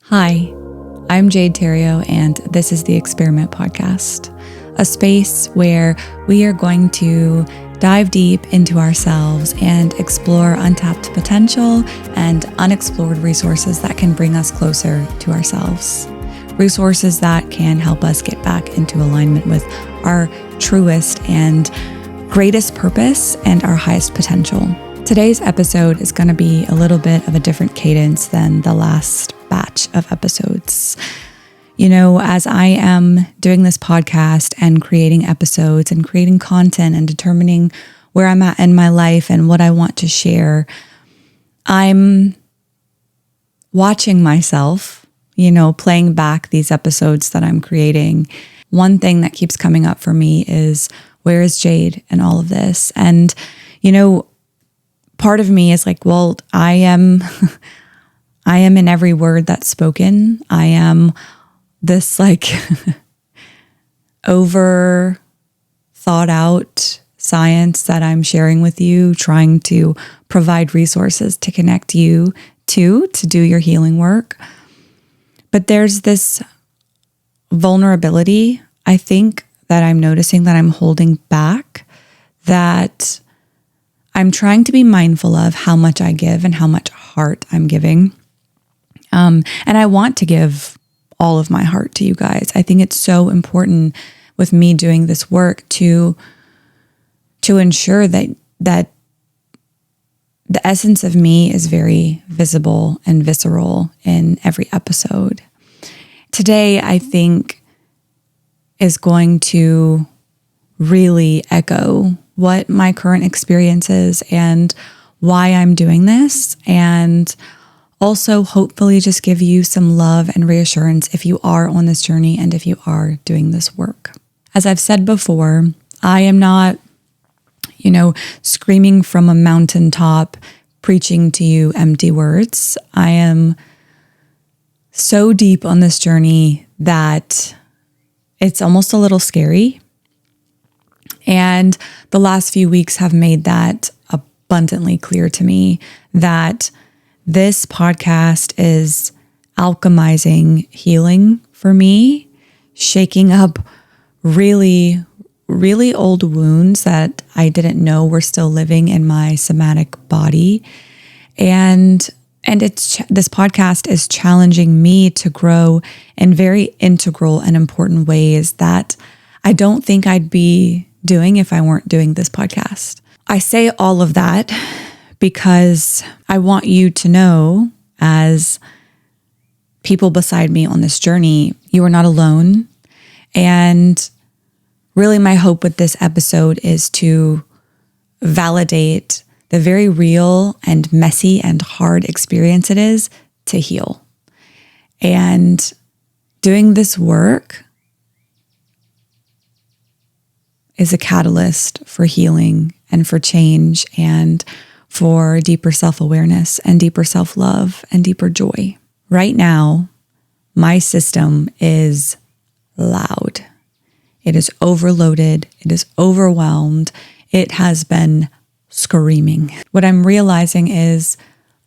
Hi, I'm Jade Terrio, and this is the Experiment Podcast, a space where we are going to dive deep into ourselves and explore untapped potential and unexplored resources that can bring us closer to ourselves. Resources that can help us get back into alignment with our truest and greatest purpose and our highest potential. Today's episode is going to be a little bit of a different cadence than the last batch of episodes. You know, as I am doing this podcast and creating episodes and creating content and determining where I'm at in my life and what I want to share, I'm watching myself, playing back these episodes that I'm creating. One thing that keeps coming up for me is, where is Jade in all of this? And, part of me is like, well, I am in every word that's spoken. I am this over thought out science that I'm sharing with you, trying to provide resources to connect you to do your healing work. But there's this vulnerability, I think, that I'm noticing that I'm holding back, that I'm trying to be mindful of how much I give and how much heart I'm giving. And I want to give all of my heart to you guys. I think it's so important with me doing this work to ensure that the essence of me is very visible and visceral in every episode. Today, I think, is going to really echo what my current experience is and why I'm doing this, and also hopefully just give you some love and reassurance if you are on this journey and if you are doing this work. As I've said before, I am not, screaming from a mountaintop, preaching to you empty words. I am so deep on this journey that it's almost a little scary. And the last few weeks have made that abundantly clear to me, that this podcast is alchemizing healing for me, shaking up really, really old wounds that I didn't know were still living in my somatic body. And this podcast is challenging me to grow in very integral and important ways that I don't think I'd be doing if I weren't doing this podcast. I say all of that because I want you to know, as people beside me on this journey, you are not alone. And really my hope with this episode is to validate the very real and messy and hard experience it is to heal. And doing this work is a catalyst for healing and for change and for deeper self-awareness and deeper self-love and deeper joy. Right now, my system is loud. It is overloaded. It is overwhelmed. It has been screaming. What I'm realizing is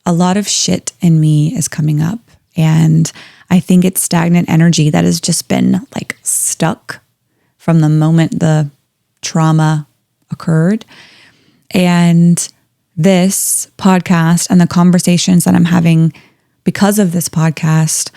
a lot of shit in me is coming up. And I think it's stagnant energy that has just been stuck from the moment the trauma occurred. And this podcast and the conversations that I'm having because of this podcast,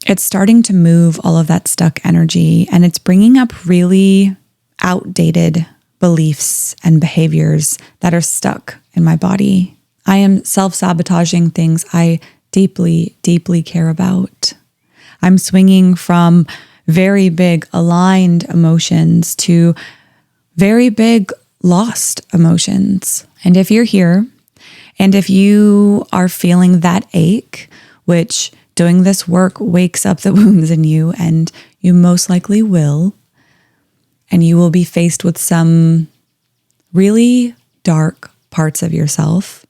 it's starting to move all of that stuck energy, and it's bringing up really outdated beliefs and behaviors that are stuck in my body. I am self-sabotaging things I deeply, deeply care about. I'm swinging from very big aligned emotions to very big lost emotions. And if you're here and if you are feeling that ache, which doing this work wakes up the wounds in you, and you most likely will, and you will be faced with some really dark parts of yourself,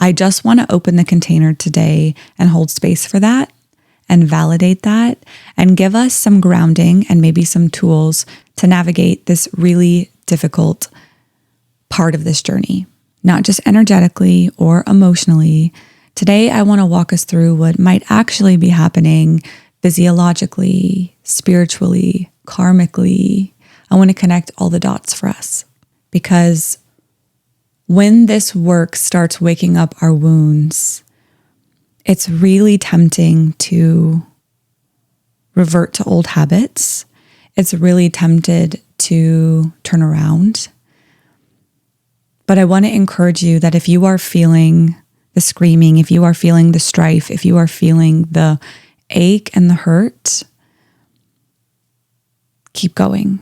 I just want to open the container today and hold space for that and validate that and give us some grounding and maybe some tools to navigate this really difficult part of this journey, not just energetically or emotionally, Today, I want to walk us through what might actually be happening physiologically, spiritually, karmically. I want to connect all the dots for us, because when this work starts waking up our wounds, it's really tempting to revert to old habits. It's really tempted to turn around. But I want to encourage you that if you are feeling the screaming, if you are feeling the strife, if you are feeling the ache and the hurt, keep going.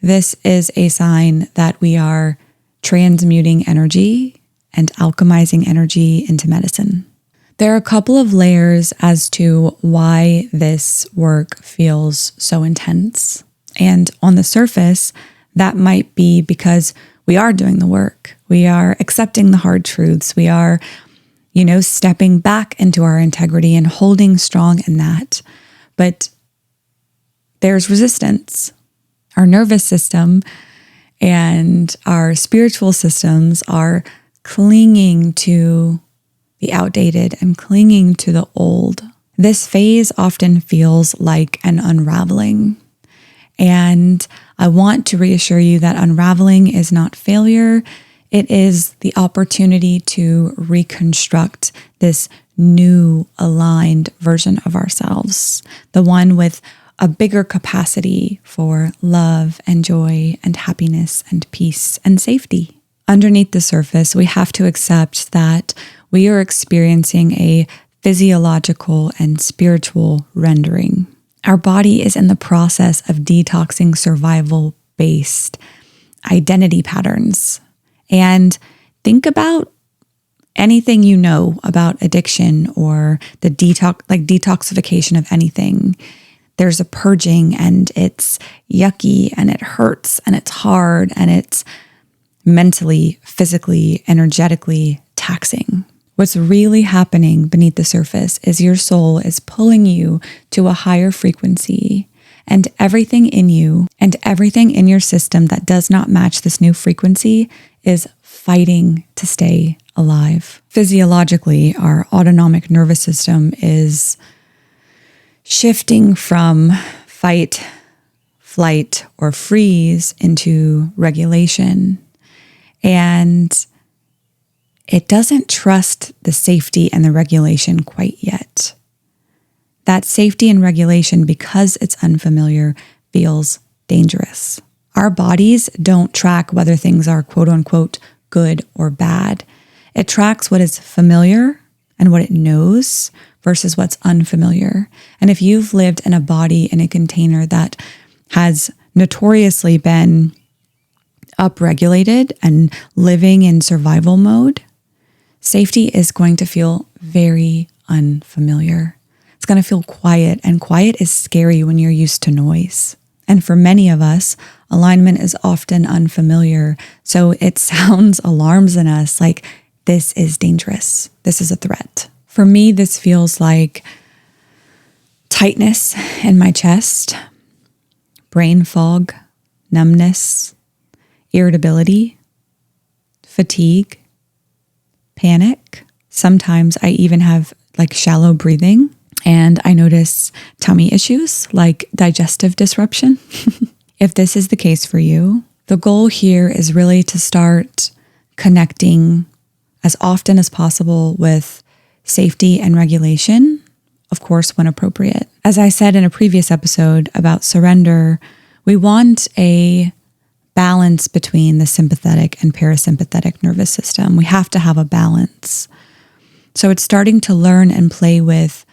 This is a sign that we are transmuting energy and alchemizing energy into medicine. There are a couple of layers as to why this work feels so intense. And on the surface, that might be because we are doing the work. We are accepting the hard truths. We are, stepping back into our integrity and holding strong in that. But there's resistance. Our nervous system and our spiritual systems are clinging to the outdated and clinging to the old. This phase often feels like an unraveling. And I want to reassure you that unraveling is not failure. It is the opportunity to reconstruct this new aligned version of ourselves, the one with a bigger capacity for love and joy and happiness and peace and safety. Underneath the surface, we have to accept that we are experiencing a physiological and spiritual rendering. Our body is in the process of detoxing survival-based identity patterns. And think about anything you know about addiction or the detoxification of anything. There's a purging, and it's yucky, and it hurts, and it's hard, and it's mentally, physically, energetically taxing. What's really happening beneath the surface is your soul is pulling you to a higher frequency, and everything in you and everything in your system that does not match this new frequency is fighting to stay alive. Physiologically, our autonomic nervous system is shifting from fight, flight, or freeze into regulation. And it doesn't trust the safety and the regulation quite yet. That safety and regulation, because it's unfamiliar, feels dangerous. Our bodies don't track whether things are quote unquote good or bad. It tracks what is familiar and what it knows versus what's unfamiliar. And if you've lived in a body in a container that has notoriously been upregulated and living in survival mode, safety is going to feel very unfamiliar. It's going to feel quiet, and quiet is scary when you're used to noise. And for many of us, alignment is often unfamiliar. So it sounds alarms in us like this is dangerous. This is a threat. For me, this feels like tightness in my chest, brain fog, numbness, irritability, fatigue, panic. Sometimes I even have shallow breathing, and I notice tummy issues like digestive disruption. If this is the case for you, the goal here is really to start connecting as often as possible with safety and regulation, of course, when appropriate. As I said in a previous episode about surrender, we want a balance between the sympathetic and parasympathetic nervous system. We have to have a balance. So it's starting to learn and play with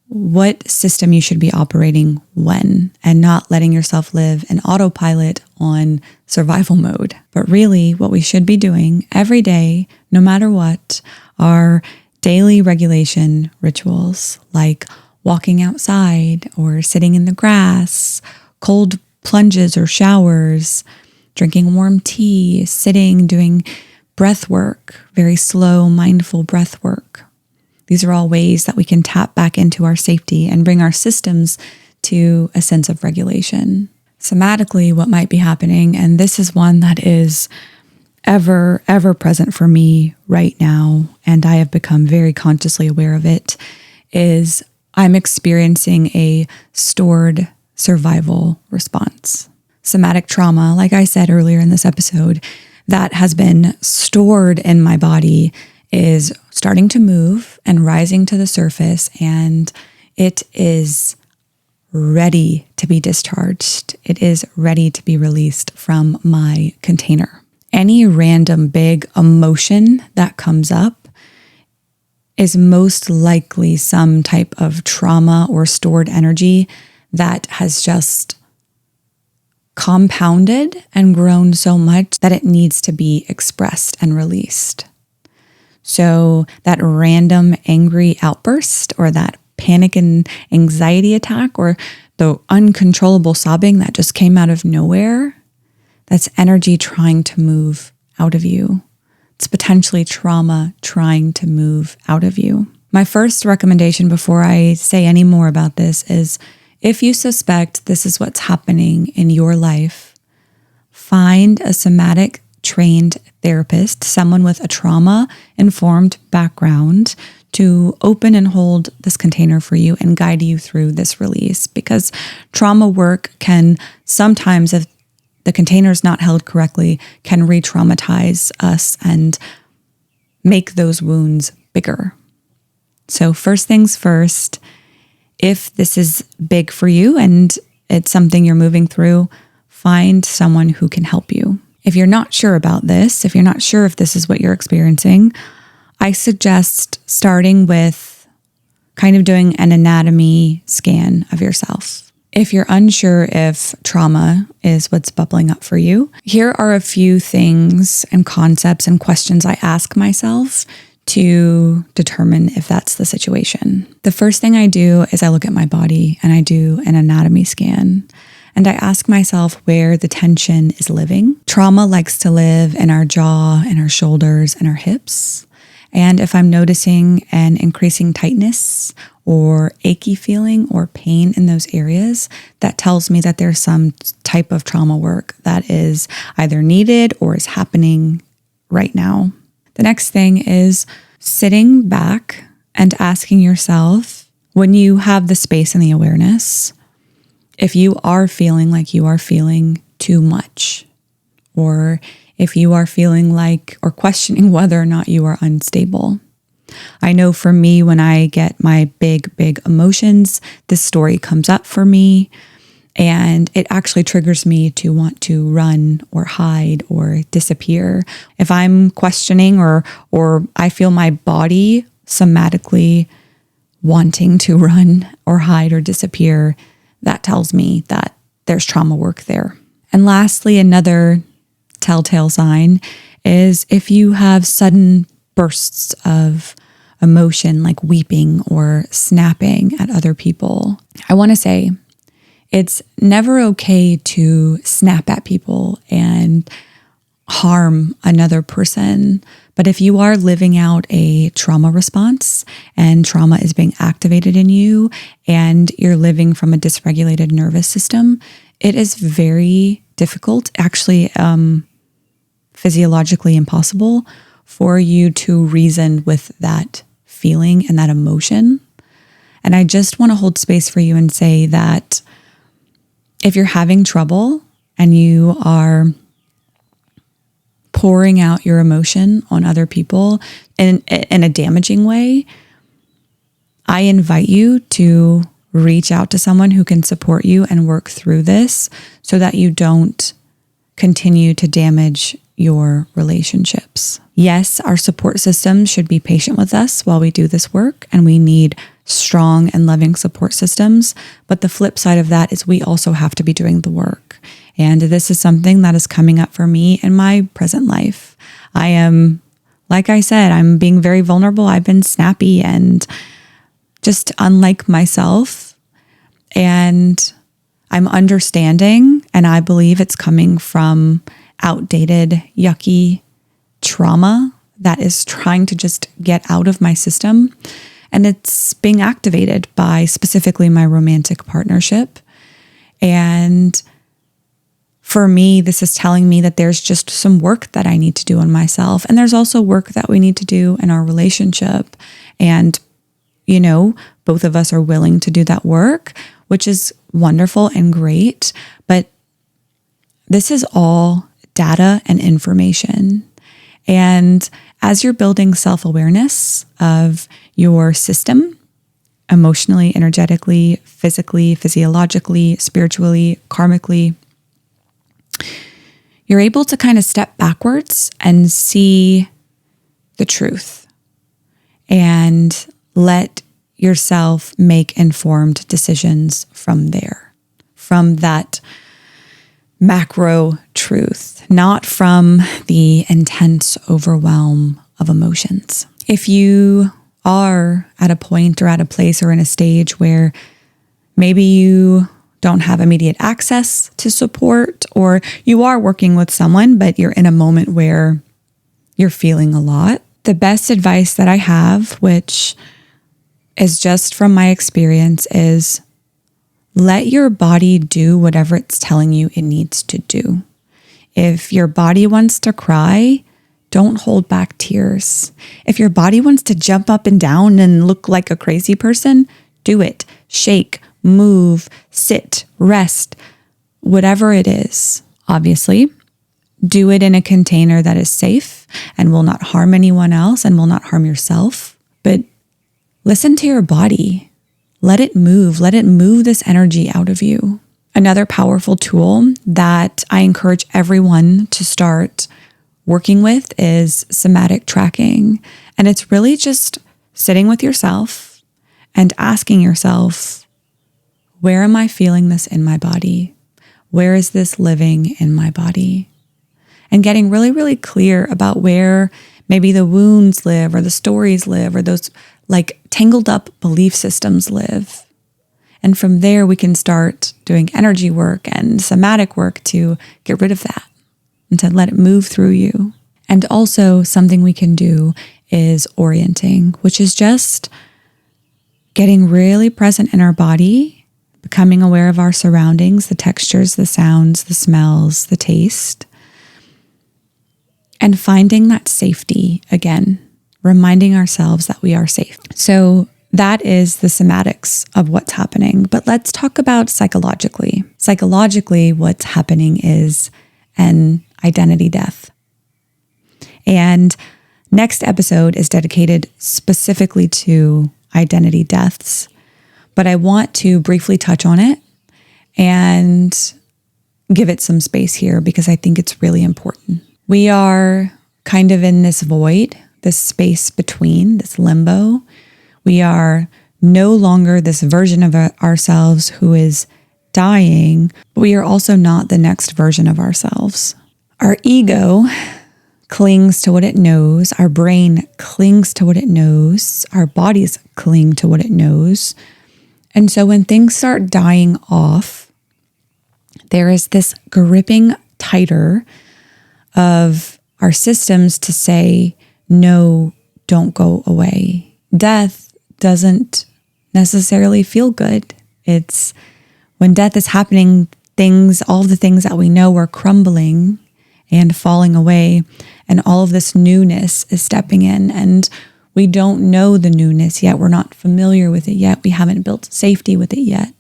what system you should be operating when, and not letting yourself live in autopilot on survival mode. But really, what we should be doing every day, no matter what, are daily regulation rituals like walking outside or sitting in the grass, cold plunges or showers, drinking warm tea, sitting, doing breath work, very slow, mindful breath work. These are all ways that we can tap back into our safety and bring our systems to a sense of regulation. Somatically, what might be happening, and this is one that is ever present for me right now, and I have become very consciously aware of it, is I'm experiencing a stored survival response. Somatic trauma, like I said earlier in this episode, that has been stored in my body is starting to move and rising to the surface, and it is ready to be discharged. It is ready to be released from my container. Any random big emotion that comes up is most likely some type of trauma or stored energy that has just compounded and grown so much that it needs to be expressed and released. So that random angry outburst or that panic and anxiety attack or the uncontrollable sobbing that just came out of nowhere, that's energy trying to move out of you. It's potentially trauma trying to move out of you. My first recommendation before I say any more about this is if you suspect this is what's happening in your life, find a somatic trained therapist, someone with a trauma-informed background to open and hold this container for you and guide you through this release. Because trauma work can sometimes, if the container is not held correctly, can re-traumatize us and make those wounds bigger. So first things first, if this is big for you and it's something you're moving through, find someone who can help you. If you're not sure about this, if you're not sure if this is what you're experiencing, I suggest starting with kind of doing an anatomy scan of yourself. If you're unsure if trauma is what's bubbling up for you, here are a few things and concepts and questions I ask myself to determine if that's the situation. The first thing I do is I look at my body and I do an anatomy scan. And I ask myself where the tension is living. Trauma likes to live in our jaw, in our shoulders, and our hips. And if I'm noticing an increasing tightness or achy feeling or pain in those areas, that tells me that there's some type of trauma work that is either needed or is happening right now. The next thing is sitting back and asking yourself, when you have the space and the awareness, if you are feeling like you are feeling too much, or if you are feeling like or questioning whether or not you are unstable. I know for me, when I get my big emotions, this story comes up for me and it actually triggers me to want to run or hide or disappear. If I'm questioning or I feel my body somatically wanting to run or hide or disappear, that tells me that there's trauma work there. And lastly, another telltale sign is if you have sudden bursts of emotion, like weeping or snapping at other people. I want to say it's never okay to snap at people and harm another person. But if you are living out a trauma response and trauma is being activated in you and you're living from a dysregulated nervous system, it is very difficult, actually physiologically impossible for you to reason with that feeling and that emotion. And I just want to hold space for you and say that if you're having trouble and you are pouring out your emotion on other people in a damaging way, I invite you to reach out to someone who can support you and work through this so that you don't continue to damage your relationships. Yes, our support systems should be patient with us while we do this work, and we need strong and loving support systems. But the flip side of that is we also have to be doing the work. And this is something that is coming up for me in my present life. I am, like I said, I'm being very vulnerable. I've been snappy and just unlike myself. And I'm understanding, and I believe it's coming from outdated, yucky trauma that is trying to just get out of my system. And it's being activated by specifically my romantic partnership. And For me, this is telling me that there's just some work that I need to do on myself. And there's also work that we need to do in our relationship. And, both of us are willing to do that work, which is wonderful and great. But this is all data and information. And as you're building self-awareness of your system, emotionally, energetically, physically, physiologically, spiritually, karmically, you're able to kind of step backwards and see the truth and let yourself make informed decisions from there, from that macro truth, not from the intense overwhelm of emotions. If you are at a point or at a place or in a stage where maybe you don't have immediate access to support, or you are working with someone, but you're in a moment where you're feeling a lot, the best advice that I have, which is just from my experience, is let your body do whatever it's telling you it needs to do. If your body wants to cry, don't hold back tears. If your body wants to jump up and down and look like a crazy person, do it. Shake, move, sit, rest, whatever it is. Obviously, do it in a container that is safe and will not harm anyone else and will not harm yourself. But listen to your body. Let it move this energy out of you. Another powerful tool that I encourage everyone to start working with is somatic tracking. And it's really just sitting with yourself and asking yourself, where am I feeling this in my body? Where is this living in my body? And getting really, really clear about where maybe the wounds live or the stories live or those like tangled up belief systems live. And from there, we can start doing energy work and somatic work to get rid of that and to let it move through you. And also something we can do is orienting, which is just getting really present in our body, becoming aware of our surroundings, the textures, the sounds, the smells, the taste, and finding that safety again, reminding ourselves that we are safe. So that is the somatics of what's happening. But let's talk about psychologically. Psychologically, what's happening is an identity death. And next episode is dedicated specifically to identity deaths. But I want to briefly touch on it and give it some space here because I think it's really important. We are kind of in this void, this space between, this limbo. We are no longer this version of ourselves who is dying, but we are also not the next version of ourselves. Our ego clings to what it knows. Our brain clings to what it knows. Our bodies cling to what it knows. And so when things start dying off, there is this gripping tighter of our systems to say, no, don't go away. Death doesn't necessarily feel good. It's when death is happening, all the things that we know are crumbling and falling away, and all of this newness is stepping in, and we don't know the newness yet. We're not familiar with it yet. We haven't built safety with it yet.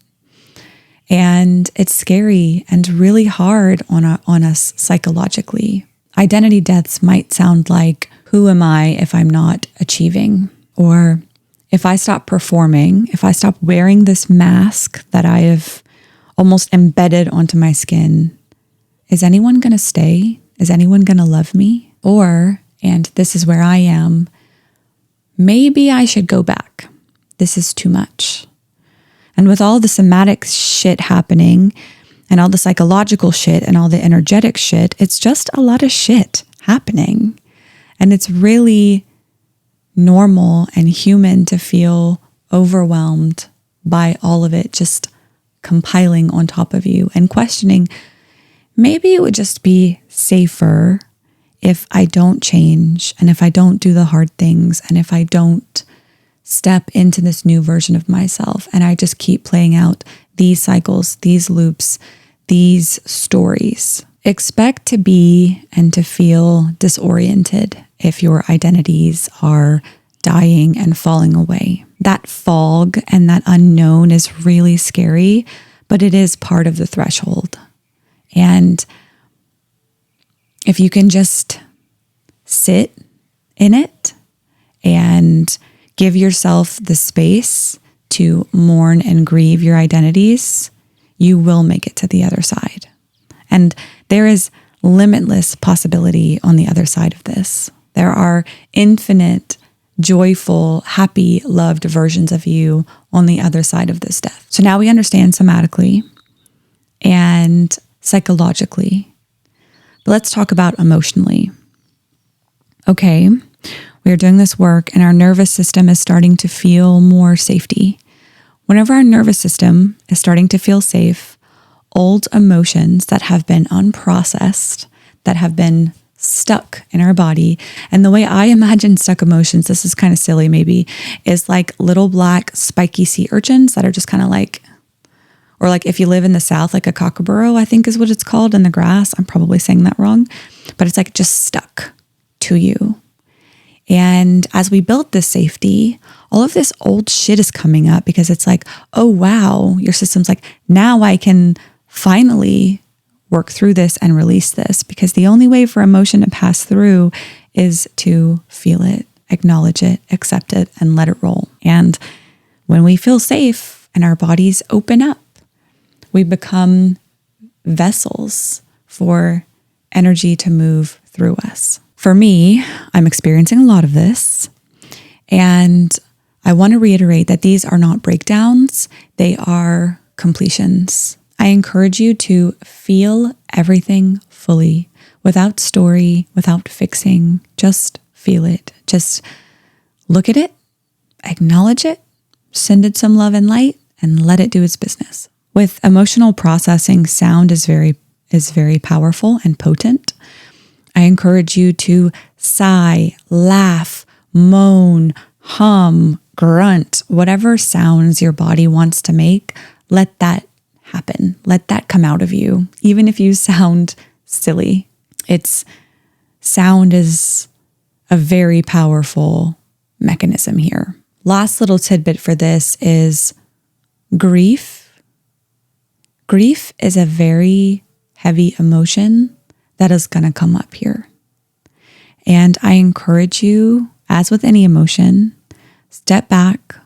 And it's scary and really hard on us psychologically. Identity deaths might sound like, who am I if I'm not achieving? Or if I stop performing, if I stop wearing this mask that I have almost embedded onto my skin, is anyone going to stay? Is anyone going to love me? Or, and this is where I am, maybe I should go back. This is too much. And with all the somatic shit happening and all the psychological shit and all the energetic shit, it's just a lot of shit happening. And it's really normal and human to feel overwhelmed by all of it just compiling on top of you and questioning, maybe it would just be safer if I don't change and if I don't do the hard things and if I don't step into this new version of myself and I just keep playing out these cycles, these loops, these stories. Expect to be and to feel disoriented if your identities are dying and falling away. That fog and that unknown is really scary, but it is part of the threshold. And if you can just sit in it and give yourself the space to mourn and grieve your identities, you will make it to the other side. And there is limitless possibility on the other side of this. There are infinite, joyful, happy, loved versions of you on the other side of this death. So now we understand somatically and psychologically. But let's talk about emotionally. Okay, we are doing this work and our nervous system is starting to feel more safety. Whenever our nervous system is starting to feel safe, old emotions that have been unprocessed, that have been stuck in our body. And the way I imagine stuck emotions, this is kind of silly maybe, is like little black spiky sea urchins that are just kind of like, or like if you live in the South, like a kookaburra, I think is what it's called in the grass. I'm probably saying that wrong, but it's like just stuck to you. And as we built this safety, all of this old shit is coming up because it's like, oh, wow, your system's like, now I can finally work through this and release this, because the only way for emotion to pass through is to feel it, acknowledge it, accept it, and let it roll. And when we feel safe and our bodies open up, we become vessels for energy to move through us. For me, I'm experiencing a lot of this, and I want to reiterate that these are not breakdowns, they are completions. I encourage you to feel everything fully, without story, without fixing. Just feel it. Just look at it, acknowledge it, send it some love and light, and let it do its business. With emotional processing, sound is very powerful and potent. I encourage you to sigh, laugh, moan, hum, grunt, whatever sounds your body wants to make, let that happen. Let that come out of you, even if you sound silly. Sound is a very powerful mechanism here. Last little tidbit for this is grief. Grief is a very heavy emotion that is going to come up here. And I encourage you, as with any emotion, step back,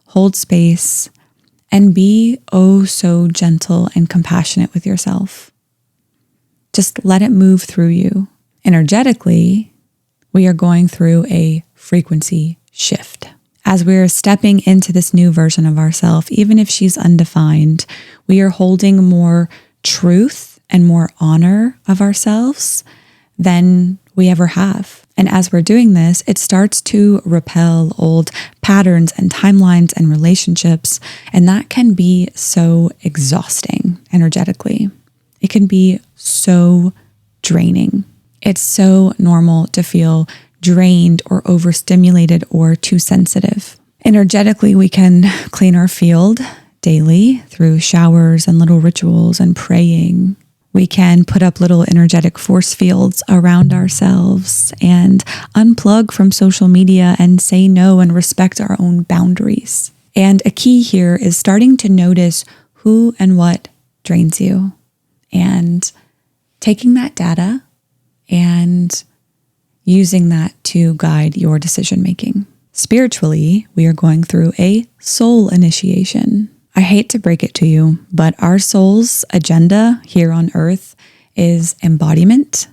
hold space, and be oh so gentle and compassionate with yourself. Just let it move through you. Energetically, we are going through a frequency shift. As we're stepping into this new version of ourselves, even if she's undefined, we are holding more truth and more honor of ourselves than we ever have. And as we're doing this, it starts to repel old patterns and timelines and relationships. And that can be so exhausting energetically. It can be so draining. It's so normal to feel drained or overstimulated or too sensitive. Energetically, we can clean our field daily through showers and little rituals and praying. We can put up little energetic force fields around ourselves and unplug from social media and say no and respect our own boundaries. And a key here is starting to notice who and what drains you and taking that data and using that to guide your decision making. Spiritually, we are going through a soul initiation. I hate to break it to you, but our soul's agenda here on earth is embodiment.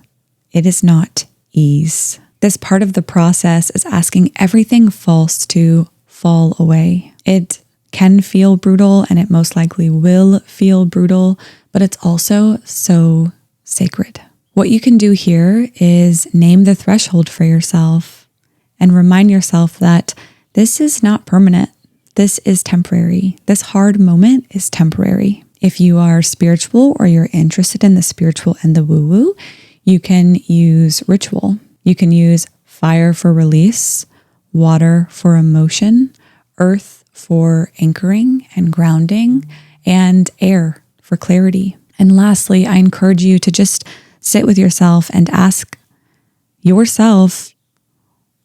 It is not ease. This part of the process is asking everything false to fall away. It can feel brutal, and it most likely will feel brutal, but it's also so sacred. What you can do here is name the threshold for yourself and remind yourself that this is not permanent. This is temporary. This hard moment is temporary. If you are spiritual or you're interested in the spiritual and the woo-woo, you can use ritual. You can use fire for release, water for emotion, earth for anchoring and grounding, and air for clarity. And lastly, I encourage you to just sit with yourself and ask yourself,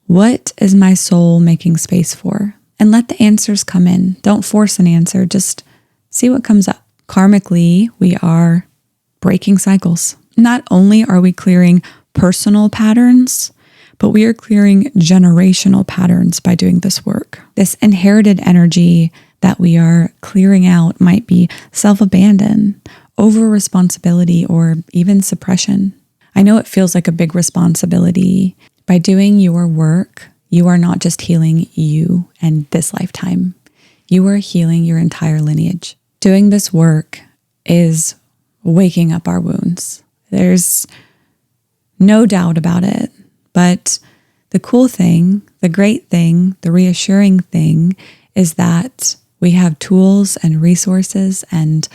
what is my soul making space for? And let the answers come in. Don't force an answer. Just see what comes up. Karmically, we are breaking cycles. Not only are we clearing personal patterns, but we are clearing generational patterns by doing this work. This inherited energy that we are clearing out might be self-abandon, over-responsibility, or even suppression. I know it feels like a big responsibility. By doing your work, you are not just healing you and this lifetime. You are healing your entire lineage. Doing this work is waking up our wounds. There's no doubt about it. But the cool thing, the great thing, the reassuring thing is that we have tools and resources and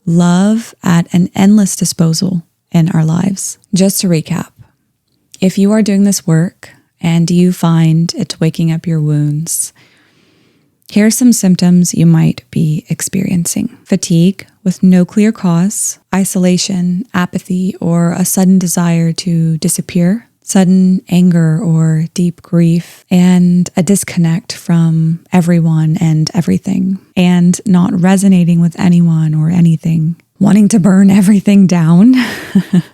love at an endless disposal in our lives. Just to recap, if you are doing this work and you find it's waking up your wounds, here are some symptoms you might be experiencing. Fatigue with no clear cause, isolation, apathy, or a sudden desire to disappear, sudden anger or deep grief, and a disconnect from everyone and everything, and not resonating with anyone or anything, wanting to burn everything down,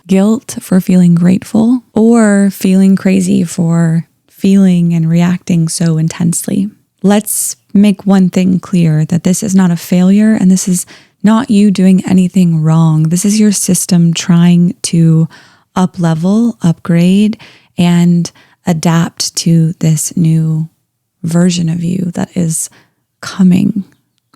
guilt for feeling grateful, or feeling crazy for feeling and reacting so intensely. Let's make one thing clear, that this is not a failure and this is not you doing anything wrong. This is your system trying to up-level, upgrade, and adapt to this new version of you that is coming,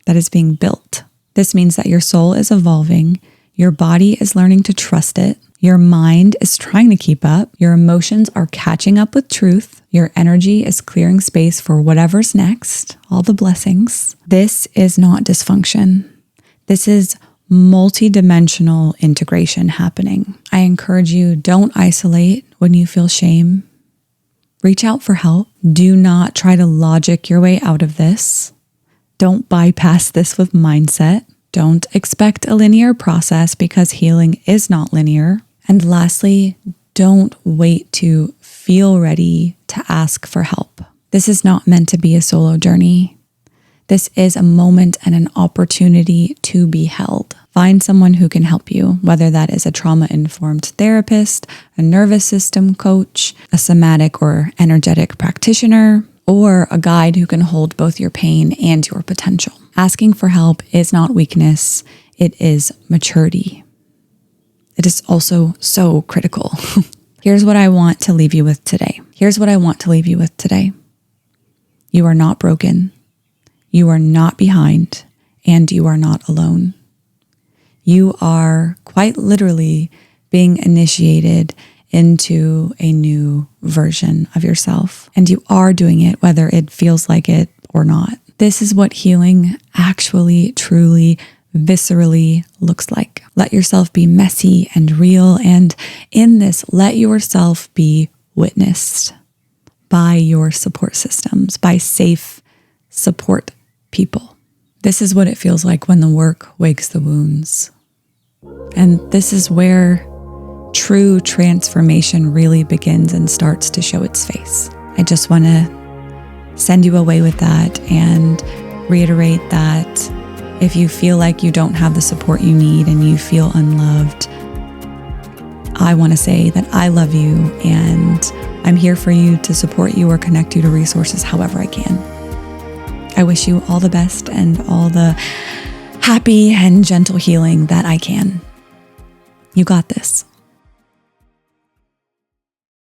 that is being built. This means that your soul is evolving, your body is learning to trust it, your mind is trying to keep up, your emotions are catching up with truth, your energy is clearing space for whatever's next, all the blessings. This is not dysfunction. This is multi-dimensional integration happening. I encourage you, don't isolate when you feel shame. Reach out for help. Do not try to logic your way out of this. Don't bypass this with mindset. Don't expect a linear process because healing is not linear. And lastly, don't wait to feel ready to ask for help. This is not meant to be a solo journey. This is a moment and an opportunity to be held. Find someone who can help you, whether that is a trauma-informed therapist, a nervous system coach, a somatic or energetic practitioner, or a guide who can hold both your pain and your potential. Asking for help is not weakness, it is maturity. It is also so critical. Here's what I want to leave you with today. You are not broken. You are not behind, and you are not alone. You are quite literally being initiated into a new version of yourself, and you are doing it whether it feels like it or not. This is what healing actually, truly, viscerally looks like. Let yourself be messy and real, and in this, let yourself be witnessed by your support systems, by safe support people. This is what it feels like when the work wakes the wounds. And this is where true transformation really begins and starts to show its face. I just want to send you away with that and reiterate that if you feel like you don't have the support you need and you feel unloved, I want to say that I love you and I'm here for you to support you or connect you to resources however I can. I wish you all the best and all the happy and gentle healing that I can. You got this.